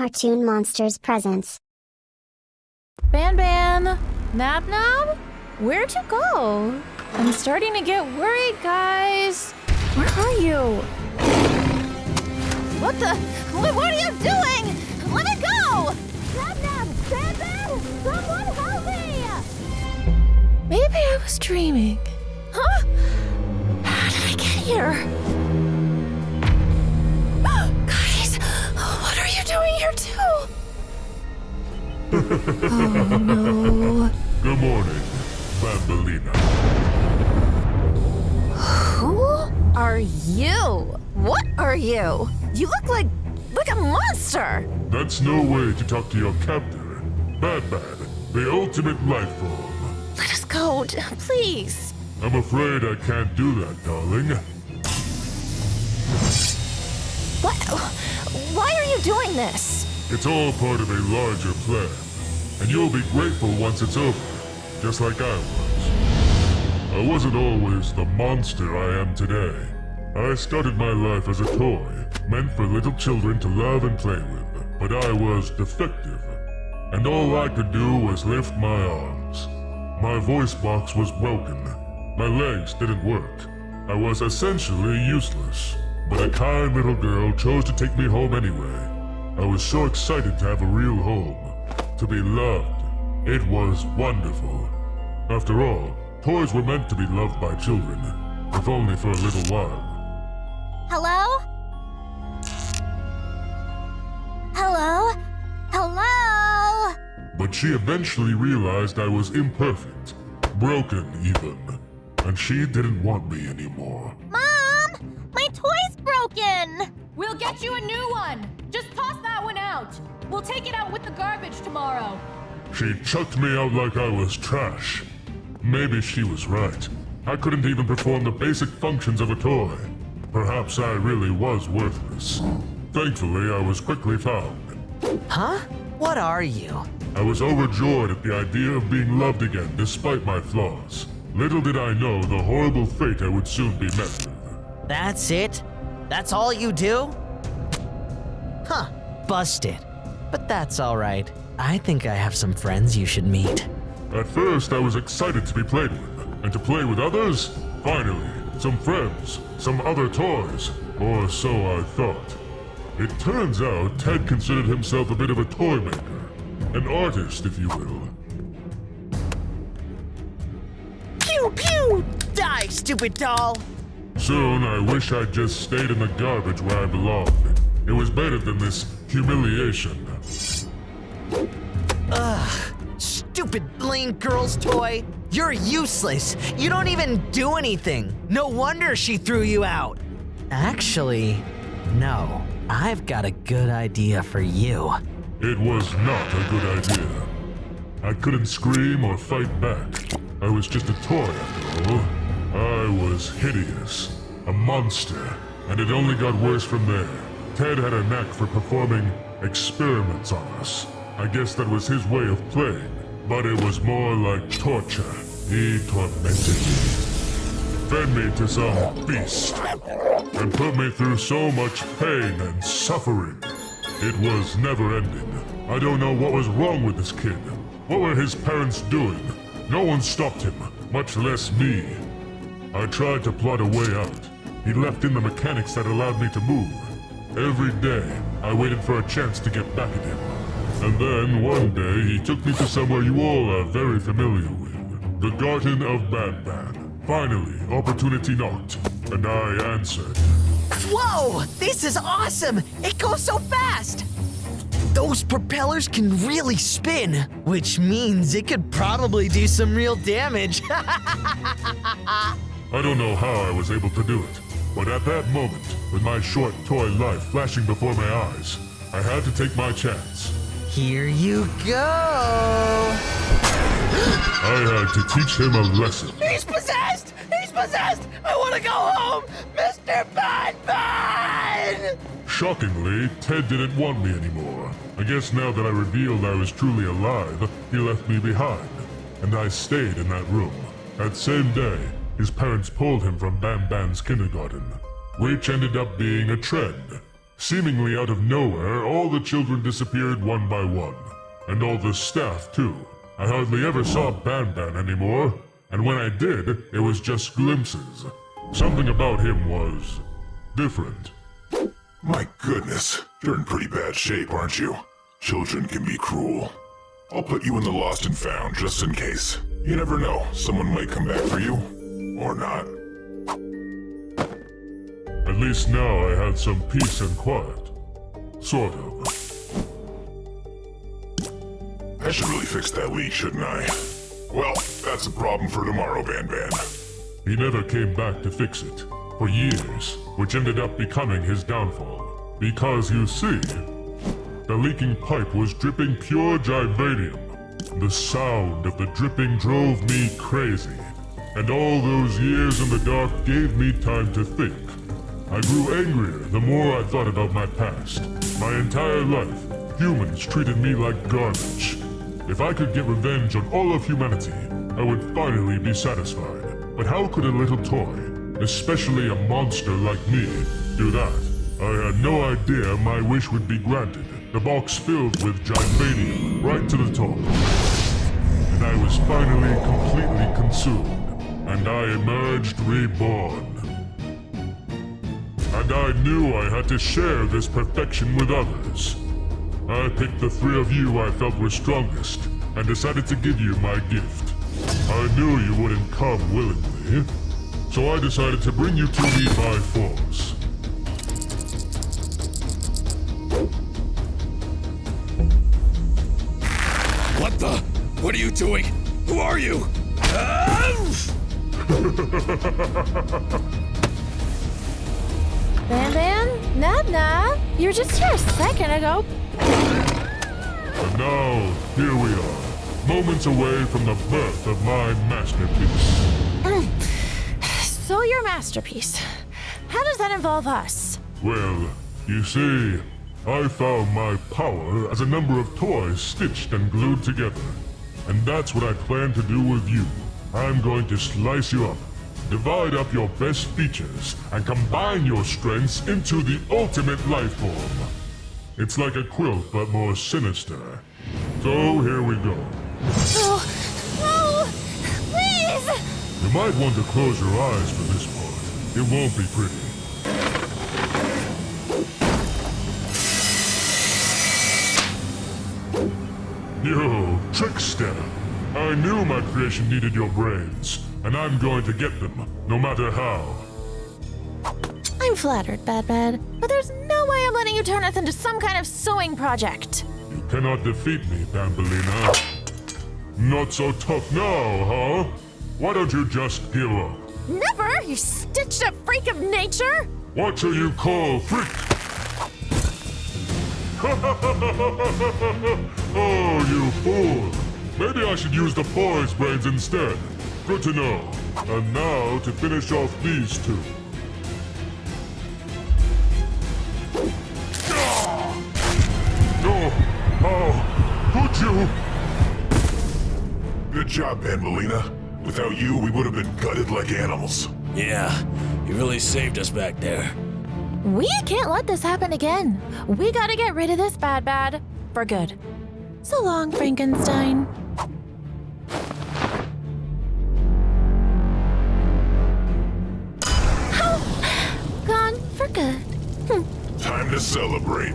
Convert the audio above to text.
cartoon monster's presence. Banban! Nab-Nab? Where'd you go? I'm starting to get worried, guys. Where are you? What the? What are you doing? Let me go! Nab-Nab! Banban! Someone help me! Maybe I was dreaming. Huh? How did I get here? Guys, what are you doing here too? Oh no. Good morning, Bambalina. Who are you? What are you? You look like a monster. That's no way to talk to your captor, Badbad, the ultimate life form. Let us go, please. I'm afraid I can't do that, darling. What? Why are you doing this? It's all part of a larger plan, and you'll be grateful once it's over, just like I was. I wasn't always the monster I am today. I started my life as a toy, meant for little children to love and play with, but I was defective, and all I could do was lift my arms. My voice box was broken. My legs didn't work. I was essentially useless, but a kind little girl chose to take me home anyway. I was so excited to have a real home, to be loved. It was wonderful. After all, toys were meant to be loved by children, if only for a little while. Hello? Hello? Hello? But she eventually realized I was imperfect, broken even, and she didn't want me anymore. Mom! My toy's broken! We'll get you a new one! Just toss that one out! We'll take it out with the garbage tomorrow. She chucked me out like I was trash. Maybe she was right. I couldn't even perform the basic functions of a toy. Perhaps I really was worthless. Thankfully, I was quickly found. Huh? What are you? I was overjoyed at the idea of being loved again despite my flaws. Little did I know the horrible fate I would soon be met with. That's it? That's all you do? Huh, busted. But that's alright. I think I have some friends you should meet. At first, I was excited to be played with, and to play with others? Finally, some friends, some other toys, or so I thought. It turns out Ted considered himself a bit of a toy maker, an artist, if you will. Pew pew! Die, stupid doll! Soon, I wish I'd just stayed in the garbage where I belonged. It was better than this humiliation. Ugh, stupid lame girl's toy. You're useless. You don't even do anything. No wonder she threw you out. Actually, no. I've got a good idea for you. It was not a good idea. I couldn't scream or fight back. I was just a toy after all. I was hideous, a monster, and it only got worse from there. Ted had a knack for performing experiments on us. I guess that was his way of playing, but it was more like torture. He tormented me, fed me to some beast, and put me through so much pain and suffering. It was never-ending. I don't know what was wrong with this kid. What were his parents doing? No one stopped him, much less me. I tried to plot a way out. He left in the mechanics that allowed me to move. Every day, I waited for a chance to get back at him. And then, one day, he took me to somewhere you all are very familiar with. The Garten of Banban. Finally, opportunity knocked, and I answered. Whoa! This is awesome! It goes so fast! Those propellers can really spin, which means it could probably do some real damage. I don't know how I was able to do it, but at that moment, with my short toy life flashing before my eyes, I had to take my chance. Here you go! I had to teach him a lesson. He's possessed! He's possessed! I want to go home! Mr. Badbad! Shockingly, Ted didn't want me anymore. I guess now that I revealed I was truly alive, he left me behind, and I stayed in that room. That same day, his parents pulled him from Banban's kindergarten, which ended up being a trend. Seemingly out of nowhere, all the children disappeared one by one. And all the staff, too. I hardly ever saw Banban anymore, and when I did, it was just glimpses. Something about him was different. My goodness, you're in pretty bad shape, aren't you? Children can be cruel. I'll put you in the lost and found just in case. You never know, someone might come back for you. Or not. At least now I have some peace and quiet. Sort of. I should really fix that leak, shouldn't I? Well, that's a problem for tomorrow, Banban. He never came back to fix it. For years, which ended up becoming his downfall. Because you see, the leaking pipe was dripping pure Givanium. The sound of the dripping drove me crazy. And all those years in the dark gave me time to think. I grew angrier the more I thought about my past. My entire life, humans treated me like garbage. If I could get revenge on all of humanity, I would finally be satisfied. But how could a little toy, especially a monster like me, do that? I had no idea my wish would be granted. The box filled with Givanium right to the top. And I was finally completely consumed. And I emerged reborn. And I knew I had to share this perfection with others. I picked the three of you I felt were strongest, and decided to give you my gift. I knew you wouldn't come willingly, so I decided to bring you to me by force. What the? What are you doing? Who are you? Banban? Nab? You were just here a second ago. And now, here we are, moments away from the birth of my masterpiece. So your masterpiece. How does that involve us? Well, you see, I found my power as a number of toys stitched and glued together. And that's what I plan to do with you. I'm going to slice you up, divide up your best features, and combine your strengths into the ultimate life form. It's like a quilt, but more sinister. So here we go. No! Please! You might want to close your eyes for this part. It won't be pretty. You trickster! I knew my creation needed your brains, and I'm going to get them, no matter how. I'm flattered, Badbad, but there's no way I'm letting you turn us into some kind of sewing project. You cannot defeat me, Bambolina. Not so tough now, huh? Why don't you just give up? Never, you stitched-up freak of nature! What do you call freak? Oh, you fool! Maybe I should use the boy's brains instead. Good to know. And now to finish off these two. No! How could you? Good job, Banbolina. Without you, we would have been gutted like animals. Yeah, you really saved us back there. We can't let this happen again. We gotta get rid of this Badbad for good. So long, Frankenstein. Gone for good. Time to celebrate.